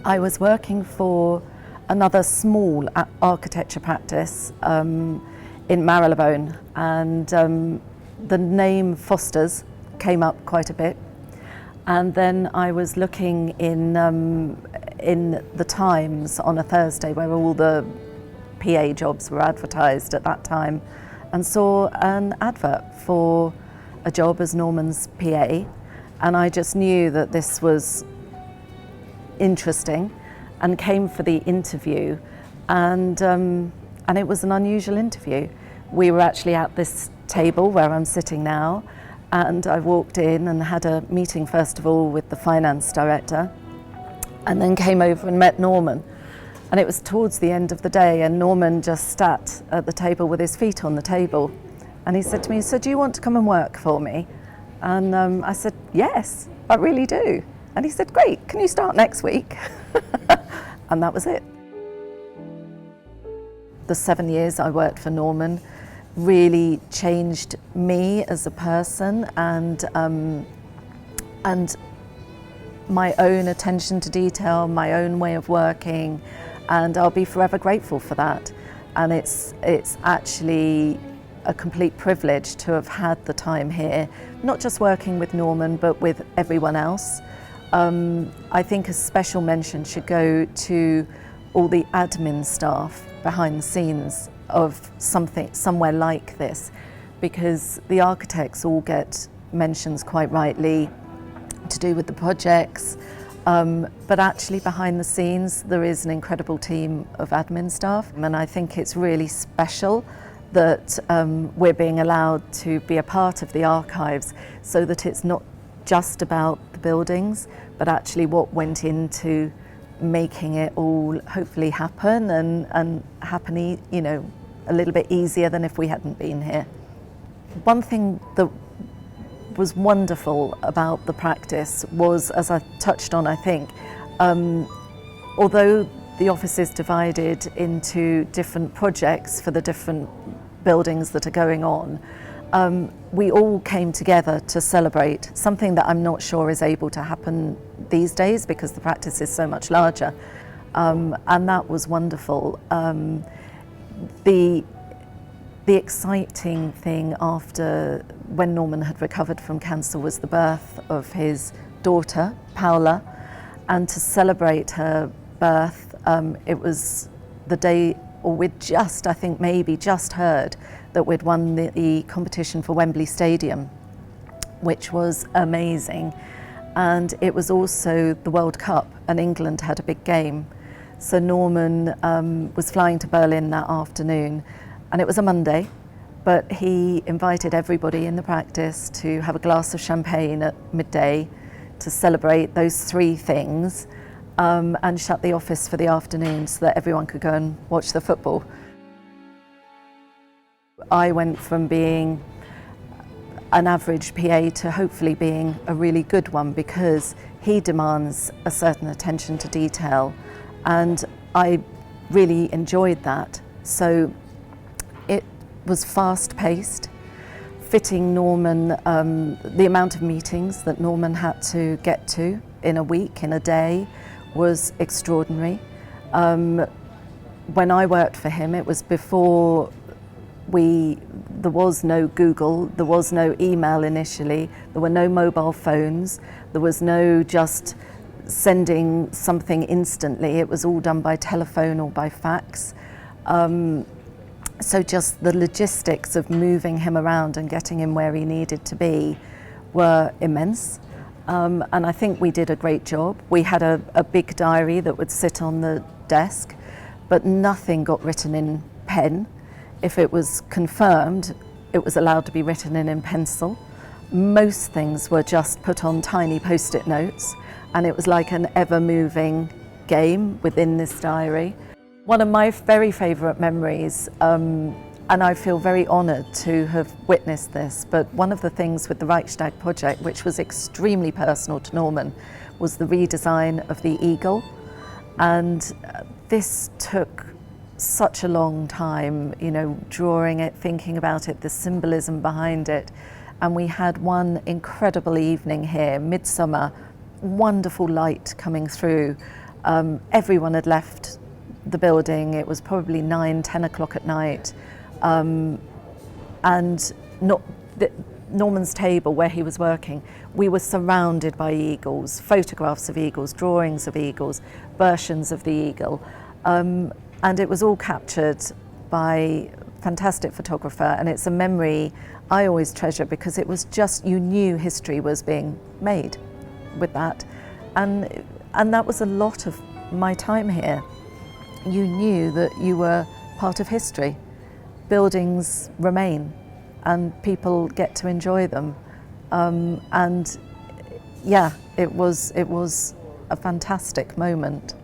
I was working for another small architecture practice in Marylebone, and the name Foster's came up quite a bit. And then I was looking in the Times on a Thursday, where all the PA jobs were advertised at that time, and saw an advert for a job as Norman's PA, and I just knew that this was interesting and came for the interview, and it was an unusual interview. We were actually at this table where I'm sitting now, and I walked in and had a meeting first of all with the finance director, and then came over and met Norman. And it was towards the end of the day, and Norman just sat at the table with his feet on the table, and he said to me, "So do you want to come and work for me?" And I said, "Yes, I really do." And he said, "Great, can you start next week?" And that was it. The 7 years I worked for Norman really changed me as a person, and my own attention to detail, my own way of working, and I'll be forever grateful for that. And it's actually a complete privilege to have had the time here, not just working with Norman, but with everyone else. I think a special mention should go to all the admin staff behind the scenes of somewhere like this, because the architects all get mentions quite rightly to do with the projects, but actually behind the scenes there is an incredible team of admin staff, and I think it's really special that we're being allowed to be a part of the archives, so that it's not just about the buildings, but actually what went into making it all hopefully happen, and happen, you know, a little bit easier than if we hadn't been here. One thing that was wonderful about the practice was, as I touched on, I think, although the office is divided into different projects for the different buildings that are going on, we all came together to celebrate something that I'm not sure is able to happen these days because the practice is so much larger, and that was wonderful. The exciting thing after, when Norman had recovered from cancer, was the birth of his daughter, Paola, and to celebrate her birth, it was the day, or we'd just, I think maybe just heard that we'd won the competition for Wembley Stadium, which was amazing. And it was also the World Cup, and England had a big game. So Norman was flying to Berlin that afternoon, and it was a Monday, but he invited everybody in the practice to have a glass of champagne at midday to celebrate those three things, and shut the office for the afternoon so that everyone could go and watch the football. I went from being an average PA to hopefully being a really good one, because he demands a certain attention to detail, and I really enjoyed that. So it was fast-paced, fitting Norman, the amount of meetings that Norman had to get to in a week, in a day, was extraordinary. When I worked for him, it was before there was no Google, there was no email initially, there were no mobile phones, there was no just sending something instantly. It was all done by telephone or by fax. So just the logistics of moving him around and getting him where he needed to be were immense. And I think we did a great job. We had a big diary that would sit on the desk, but nothing got written in pen. If it was confirmed, it was allowed to be written in pencil. Most things were just put on tiny post-it notes, and it was like an ever-moving game within this diary. One of my very favourite memories, and I feel very honoured to have witnessed this, but one of the things with the Reichtag project, which was extremely personal to Norman, was the redesign of the eagle. And this took such a long time, you know, drawing it, thinking about it, the symbolism behind it. And we had one incredible evening here, midsummer, wonderful light coming through, Everyone had left the building. It was probably 9, 10 o'clock at night. And Norman's table where he was working, we were surrounded by eagles, photographs of eagles, drawings of eagles, versions of the eagle. And it was all captured by a fantastic photographer, and it's a memory I always treasure because it was just, you knew history was being made with that. And that was a lot of my time here. You knew that you were part of history. Buildings remain and people get to enjoy them. And yeah, it was a fantastic moment.